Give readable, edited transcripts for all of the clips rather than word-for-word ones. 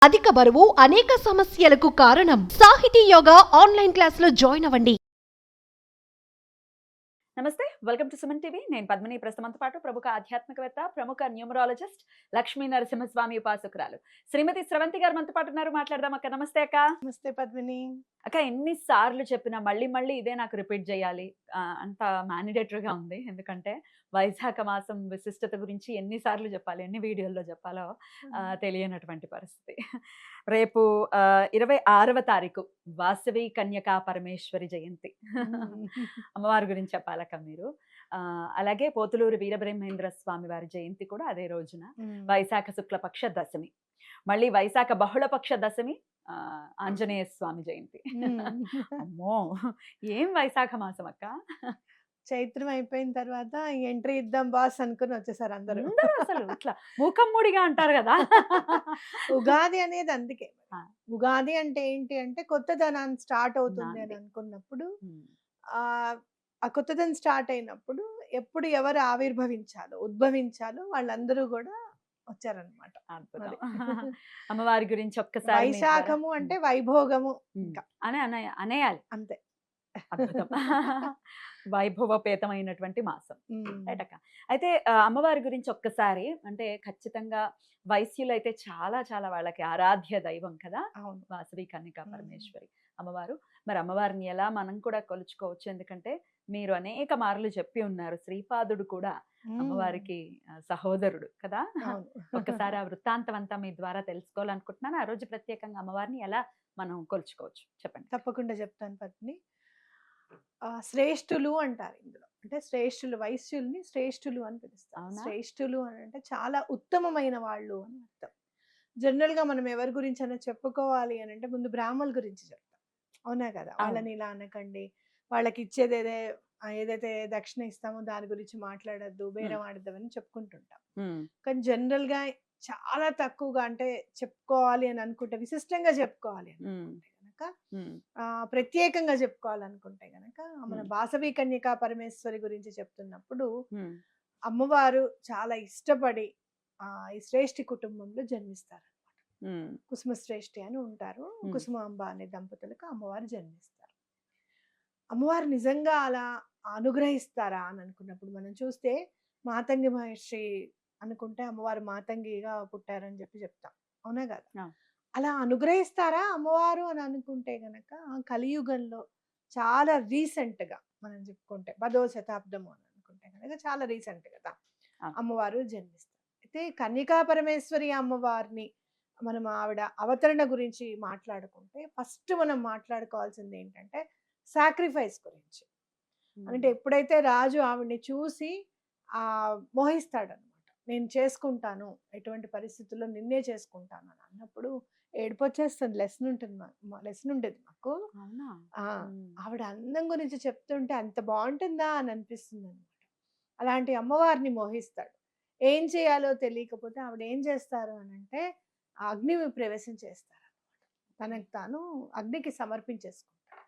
అధిక బరువు అనేక సమస్యలకు కారణం. సాహితీ యోగా ఆన్లైన్ క్లాసులో జాయిన్ అవ్వండి. నమస్తే, వెల్కమ్ టు సుమన్ టీవీ. నేను పద్మిని. ప్రస్తుతంతో పాటు ప్రముఖ ఆధ్యాత్మికవేత్త, ప్రముఖ న్యూమరాలజిస్ట్, లక్ష్మీ నరసింహస్వామి ఉపాసకురాలు శ్రీమతి స్రవంతి గారు మనతో పాటు ఉన్నారు. మాట్లాడదాం అక్క. నమస్తే అక్క. నమస్తే పద్మిని. అక్క, ఎన్నిసార్లు చెప్పినా మళ్ళీ మళ్ళీ ఇదే నాకు రిపీట్ చేయాలి, అంత మ్యానిడేటరీగా ఉంది. ఎందుకంటే వైశాఖ మాసం విశిష్టత గురించి ఎన్నిసార్లు చెప్పాలి, ఎన్ని వీడియోల్లో చెప్పాలో తెలియనటువంటి పరిస్థితి. రేపు 26వ తారీఖు వాసవి కన్యకా పరమేశ్వరి జయంతి. అమ్మవారి గురించి చెప్పాలక్క మీరు. అలాగే పోతులూరు వీరబ్రహ్మేంద్ర స్వామి వారి జయంతి కూడా అదే రోజున, వైశాఖ శుక్లపక్ష దశమి. మళ్ళీ వైశాఖ బహుళపక్ష దశమి ఆంజనేయ స్వామి జయంతి. అమ్మో, ఏం వైశాఖ మాసం అక్క. చైత్రం అయిపోయిన తర్వాత ఎంట్రీ ఇద్దాం బాస్ అనుకుని వచ్చేసారు అందరూ. అసలు ఇట్లా మూకమ్మూడిగా అంటారు కదా. ఉగాది అనేది అందుకే. ఉగాది అంటే ఏంటి అంటే కొత్తదనాన్ని స్టార్ట్ అవుతుంది అని అనుకున్నప్పుడు, ఆ కొత్తదనం స్టార్ట్ అయినప్పుడు ఎప్పుడు ఎవరు ఆవిర్భవించాలో ఉద్భవించాలో వాళ్ళందరూ కూడా వచ్చారనమాట. అమ్మవారి గురించి ఒక్కసారి. వైశాఖము అంటే వైభోగము అనేయాలి అంతే. అద్భుతం. వైభవపేతమైనటువంటి మాసం. రైట్. అయితే అమ్మవారి గురించి ఒక్కసారి అంటే ఖచ్చితంగా వైశ్యులు అయితే చాలా చాలా వాళ్ళకి ఆరాధ్య దైవం కదా వాసవి కన్యకా పరమేశ్వరి అమ్మవారు. మరి అమ్మవారిని ఎలా మనం కూడా కొలుచుకోవచ్చు? ఎందుకంటే మీరు అనేక మార్లు చెప్పి ఉన్నారు, శ్రీపాదుడు కూడా అమ్మవారికి సహోదరుడు కదా. ఒక్కసారి ఆ వృత్తాంతం అంతా మీ ద్వారా తెలుసుకోవాలనుకుంటున్నాను. ఆ రోజు ప్రత్యేకంగా అమ్మవారిని ఎలా మనం కొలుచుకోవచ్చు చెప్పండి. తప్పకుండా చెప్తాను పత్ని. శ్రేష్ఠులు అంటారు ఇందులో. అంటే శ్రేష్ఠులు, వైశ్యుల్ని శ్రేష్ఠులు అని పిలుస్తారు. శ్రేష్ఠులు అని అంటే చాలా ఉత్తమమైన వాళ్ళు అని అర్థం. జనరల్ గా మనం ఎవరి గురించి అయినా చెప్పుకోవాలి అని అంటే ముందు బ్రాహ్మణుల గురించి చెప్తాం, అవునా కదా. వాళ్ళని ఇలా అనకండి, వాళ్ళకి ఇచ్చేది ఏదైతే దక్షిణ ఇస్తామో దాని గురించి మాట్లాడద్దు, బేరం ఆడద్దు అని చెప్పుకుంటుంటాం. కానీ జనరల్ గా చాలా తక్కువగా అంటే చెప్పుకోవాలి అని అనుకుంటే, విశిష్టంగా చెప్పుకోవాలి అనుకుంటే గనక, ప్రత్యేకంగా చెప్పుకోవాలనుకుంటే గనక మన వాసవి కన్యకా పరమేశ్వరి గురించి చెప్తున్నప్పుడు, అమ్మవారు చాలా ఇష్టపడి ఈ శ్రేష్ఠి కుటుంబంలో జన్మిస్తారు అనమాట. కుసుమ శ్రేష్ఠి అని ఉంటారు. కుసుమాంబ అనే దంపతులకు అమ్మవారు జన్మిస్తారు. అమ్మవారు నిజంగా అలా అనుగ్రహిస్తారా అని అనుకున్నప్పుడు మనం చూస్తే, మాతంగి మహర్షి అనుకుంటే అమ్మవారు మాతంగిగా పుట్టారని చెప్తాం, అవునా కదా. అలా అనుగ్రహిస్తారా అమ్మవారు అని అనుకుంటే గనక కలియుగంలో చాలా రీసెంట్ గా మనం చెప్పుకుంటే 10వ శతాబ్దము అని అనుకుంటే కనుక చాలా రీసెంట్ కదా అమ్మవారు జన్మిస్తారు. అయితే కన్యకా పరమేశ్వరి అమ్మవారిని మనం ఆవిడ అవతరణ గురించి మాట్లాడుకుంటే ఫస్ట్ మనం మాట్లాడుకోవాల్సింది ఏంటంటే సాక్రిఫైస్ గురించి. అంటే ఎప్పుడైతే రాజు ఆవిడ్ని చూసి మోహిస్తాడు అనమాట, నేను చేసుకుంటాను, ఎటువంటి పరిస్థితుల్లో నిన్నే చేసుకుంటాను అని అన్నప్పుడు ఏడుపు వచ్చేస్తుంది. లెసన్ ఉండేది మాకు. ఆవిడ అందం గురించి చెప్తుంటే అంత బాగుంటుందా అని అనిపిస్తుంది అనమాట. అలాంటి అమ్మవారిని మోహిస్తాడు. ఏం చేయాలో తెలియకపోతే ఆవిడ ఏం చేస్తారు అని అంటే అగ్ని ప్రవేశం చేస్తారు అనమాట. తనకు తాను అగ్నికి సమర్పించేసుకుంటారు.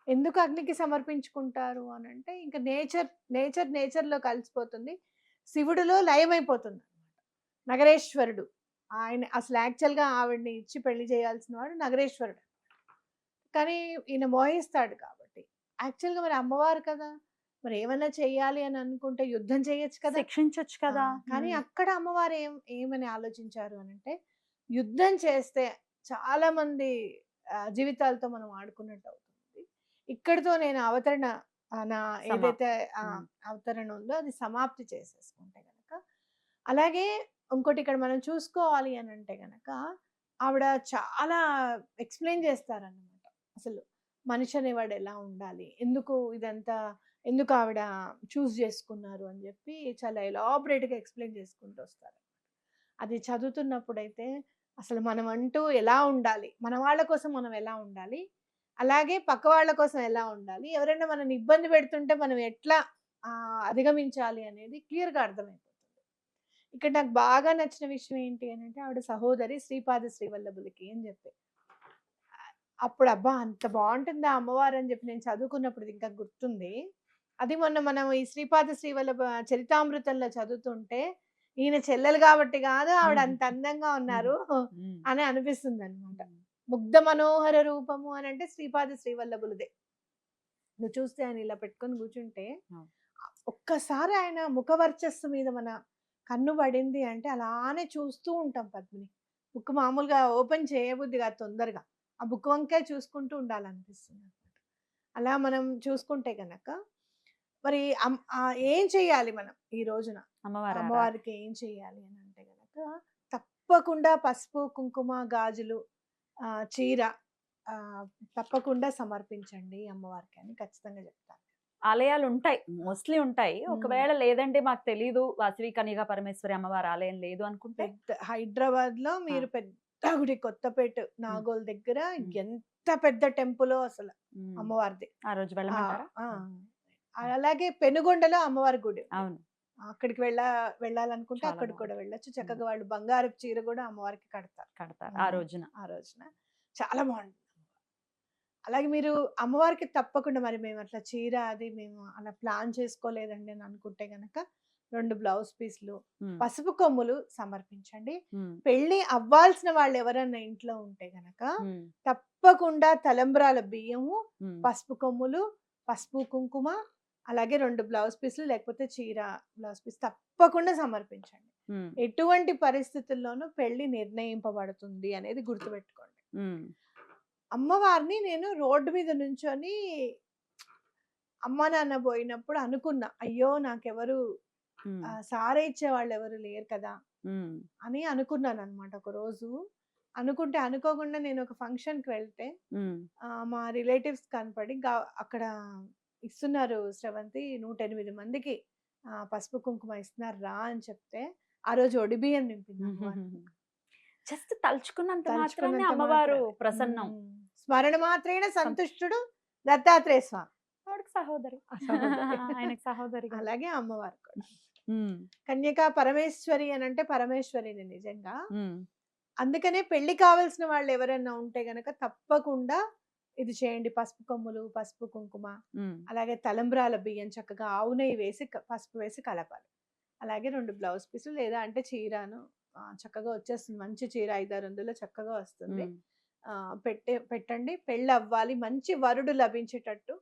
ఎందుకు అగ్నికి సమర్పించుకుంటారు అని అంటే, ఇంకా నేచర్లో కలిసిపోతుంది, శివుడిలో లయమైపోతుంది అనమాట. నగరేశ్వరుడు ఆయన అసలు యాక్చువల్గా ఆవిడ్ని ఇచ్చి పెళ్లి చేయాల్సిన వాడు నగరేశ్వరుడు. కానీ ఈయన మోహిస్తాడు కాబట్టి, యాక్చువల్గా మరి అమ్మవారు కదా, మరి ఏమైనా చెయ్యాలి అని అనుకుంటే యుద్ధం చేయొచ్చు కదా, శిక్షించొచ్చు కదా. కానీ అక్కడ అమ్మవారు ఏమని ఆలోచించారు అని అంటే, యుద్ధం చేస్తే చాలా మంది జీవితాలతో మనం ఆడుకున్నట్టు అవుతుంది, ఇక్కడితో నేను అవతరణ నా ఏదైతే అవతరణ ఉందో అది సమాప్తి చేసేసుకుంటే గనక. అలాగే ఇంకోటి ఇక్కడ మనం చూసుకోవాలి అని అంటే గనక, ఆవిడ చాలా ఎక్స్ప్లెయిన్ చేస్తారన్నమాట. అసలు మనిషి అనేవాడు ఎలా ఉండాలి, ఎందుకు ఆవిడ చూస్ చేసుకున్నారు అని చెప్పి చాలా ఎలాబరేట్గా ఎక్స్ప్లెయిన్ చేసుకుంటూ వస్తారు. అది చదువుతున్నప్పుడైతే అసలు మనం అంటూ ఎలా ఉండాలి, మన వాళ్ళ కోసం మనం ఎలా ఉండాలి, అలాగే పక్క వాళ్ళ కోసం ఎలా ఉండాలి, ఎవరైనా మనల్ని ఇబ్బంది పెడుతుంటే మనం ఎట్లా అధిగమించాలి అనేది క్లియర్గా అర్థమైపోతుంది. ఇక్కడ నాకు బాగా నచ్చిన విషయం ఏంటి అని అంటే, ఆవిడ సహోదరి శ్రీపాద శ్రీవల్లభులకి అని చెప్పి, అప్పుడు అబ్బా అంత బాగుంటుందా అమ్మవారు అని చెప్పి నేను చదువుకున్నప్పుడు ఇంకా గుర్తుంది. అది మొన్న మనం ఈ శ్రీపాద శ్రీవల్లభ చరితామృతంలో చదువుతుంటే ఈయన చెల్లెలు కాబట్టి కాదు ఆవిడ అంత మ్మ్. అందంగా ఉన్నారు మ్మ్. అని అనిపిస్తుంది అనమాట. ముగ్ధ మనోహర రూపము అని అంటే శ్రీపాద శ్రీవల్లభులదే. నువ్వు చూస్తే ఆయన ఇలా పెట్టుకొని కూర్చుంటే అవును. ఒక్కసారి ఆయన ముఖవర్చస్సు మీద మన కన్ను పడింది అంటే అలానే చూస్తూ ఉంటాం పద్మిని. బుక్ మామూలుగా ఓపెన్ చేయబుద్ధి కాదు తొందరగా, ఆ బుక్ వంకే చూసుకుంటూ ఉండాలనిపిస్తుంది అనమాట. అలా మనం చూసుకుంటే కనుక మరి ఏం చెయ్యాలి మనం ఈ రోజున అమ్మవారి ఆరాధన. అమ్మవారికి ఏం చెయ్యాలి అని అంటే గనక తప్పకుండా పసుపు కుంకుమ గాజులు చీర తప్పకుండా సమర్పించండి అమ్మవారికి అని ఖచ్చితంగా చెప్తాను. ఆలయాలు ఉంటాయి, మోస్ట్లీ ఉంటాయి. ఒకవేళ లేదంటే మాకు తెలీదు వాసవి కన్యకా పరమేశ్వరి అమ్మవారి ఆలయం లేదు అనుకుంటే పెద్ద హైదరాబాద్ లో మీరు పెద్ద గుడి కొత్తపేట నాగోల్ దగ్గర ఎంత పెద్ద టెంపుల్ అసలు మ్మ్. అమ్మవారిది. ఆ రోజు వెళ్ళమంటారా? ఆ, అలాగే పెనుగొండలో అమ్మవారి గుడి ఉంది. అవును. అక్కడికి వెళ్ళాలనుకుంటే చాలా అక్కడికి కూడా బాగుంది. వెళ్ళొచ్చు. చక్కగా వాళ్ళు బంగారపు చీర కూడా అమ్మవారికి కడతారు కడతారు ఆ రోజున. ఆ రోజున. చాలా బాగుంటుంది. అలాగే మీరు అమ్మవారికి తప్పకుండా మరి మేము అట్లా చీర అది మేము అలా ప్లాన్ చేసుకోలేదండి అని అనుకుంటే గనక 2 బ్లౌజ్ పీస్లు, మ్మ్. పసుపు కొమ్ములు సమర్పించండి. మ్మ్. పెళ్లి అవ్వాల్సిన వాళ్ళు ఎవరన్నా ఇంట్లో ఉంటే గనక మ్మ్. తప్పకుండా తలంబ్రాల బియ్యము, మ్మ్. పసుపు కొమ్ములు, పసుపు కుంకుమ, అలాగే 2 బ్లౌజ్ పీస్లు లేకపోతే చీర బ్లౌజ్ పీస్ తప్పకుండా సమర్పించండి. మ్మ్. ఎటువంటి పరిస్థితుల్లోనూ పెళ్లి నిర్ణయింపబడుతుంది అనేది గుర్తుపెట్టుకోండి. మ్మ్. అమ్మవారిని నేను రోడ్డు మీద నుంచొని అమ్మ నాన్న పోయినప్పుడు అనుకున్నా, అయ్యో నాకెవరు మ్మ్. సారే ఇచ్చే వాళ్ళు ఎవరు లేరు కదా మ్మ్. అని అనుకున్నాను అనమాట. ఒక రోజు అనుకుంటే అనుకోకుండా నేను ఒక ఫంక్షన్కి వెళ్తే మ్మ్. మా రిలేటివ్స్ కనపడి అక్కడ ఇస్తున్నారు శ్రవంతి 108 మందికి పసుపు కుంకుమ ఇస్తున్నారు రా అని చెప్తే ఆ రోజు ఒడిబియ్యం నింపింది అమ్మవారికి. జస్ట్ తలుచుకున్నంత మాత్రమే తలుచుకున్నంత అమ్మవారు మాత్రమే. ప్రసన్నం. స్మరణ మాత్రేణ సంతుష్టుడు దత్తాత్రేయ స్వామి. ఆవిడకి సహోదరి. ఆ సహోదరి. ఆయనకి సహోదరి కదా. అలాగే అమ్మవారు కూడా మ్మ్. కన్యకా పరమేశ్వరి అని అంటే పరమేశ్వరిని నిజంగా. మ్మ్. అందుకనే పెళ్లి కావాల్సిన వాళ్ళు ఎవరైనా ఉంటే గనక తప్పకుండా ఇది చేయండి. పసుపు కొమ్ములు, పసుపు కుంకుమ, మ్మ్. అలాగే తలంబ్రాల బియ్యం చక్కగా ఆవు నెయ్యి వేసి పసుపు వేసి కలపాలి. అలాగే 2 బ్లౌజ్ పీసులు లేదా అంటే చీరను చక్కగా వచ్చేస్తుంది. మంచి చీర 500-600 చక్కగా వస్తుంది. మ్మ్. పెట్టండి. పెళ్ళి అవ్వాలి, మంచి వరుడు లభించేటట్టు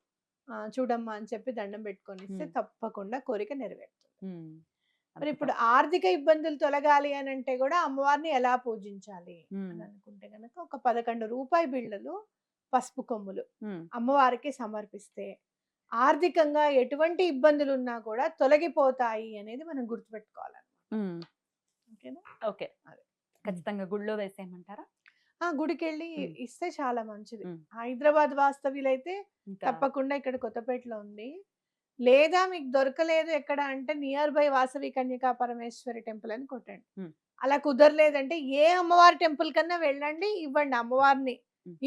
చూడమ్మా అని చెప్పి దండం పెట్టుకొని ఇస్తే తప్పకుండా కోరిక నెరవేరుతుంది. మ్మ్. మరి ఇప్పుడు ఆర్థిక ఇబ్బందులు తొలగాలి అని అంటే కూడా అమ్మవారిని ఎలా పూజించాలి అని అనుకుంటే గనక ఒక 11 రూపాయి బిళ్ళలు, పసుపు కొమ్ములు మ్మ్. అమ్మవారికి సమర్పిస్తే ఆర్థికంగా ఎటువంటి ఇబ్బందులు ఉన్నా కూడా తొలగిపోతాయి అనేది మనం గుర్తుపెట్టుకోవాలన్నమాట. మ్మ్. ఓకేనా? ఓకే. ఖచ్చితంగా గుళ్ళో వేసేయమంటారా? గుడికి వెళ్ళి ఇస్తే చాలా మంచిది. మ్మ్. హైదరాబాద్ వాస్తవ్యులైతే ఇంకా తప్పకుండా ఇక్కడ కొత్తపేటలో ఉంది. లేదా మీకు దొరకలేదు ఎక్కడ అంటే nearby Vasavi Kanyaka Parameshwari temple అని కొట్టండి. మ్మ్. అలా కుదరలేదంటే ఏ అమ్మవారి టెంపుల్ కన్నా వెళ్ళండి, ఇవ్వండి. అమ్మవారిని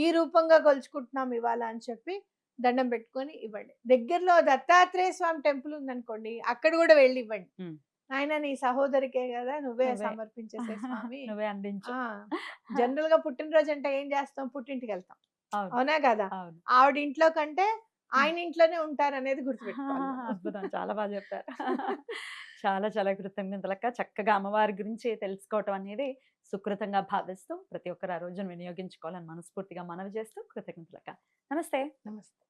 ఈ రూపంగా కొలుచుకుంటున్నాం ఇవాళ అని చెప్పి దండం పెట్టుకొని ఇవ్వండి. దగ్గరలో దత్తాత్రేయ స్వామి టెంపుల్ ఉందనుకోండి, అక్కడ కూడా వెళ్ళి ఇవ్వండి. మ్మ్. ఆయన నీ సహోదరికే కదా, నువ్వే నువ్వే. సమర్పించేసే స్వామి. నువ్వే అందించు. జనరల్ గా పుట్టినరోజు అంటే ఏం చేస్తాం, పుట్టింటికి వెళ్తాం, అవును. అవునా కదా? అవును. ఆవిడ ఇంట్లో కంటే ఆయన ఇంట్లోనే ఉంటారు అనేది గుర్తుపెట్టుకోవాలి. అద్భుతం, చాలా బాగా చెప్పారు. చాలా చాలా కృతజ్ఞతలక్క. చక్కగా అమ్మవారి గురించి తెలుసుకోవటం అనేది సుకృతంగా భావిస్తూ ప్రతి ఒక్కరు ఆ రోజును వినియోగించుకోవాలని మనస్ఫూర్తిగా మనవి చేస్తూ కృతజ్ఞతలక్క. నమస్తే. నమస్తే.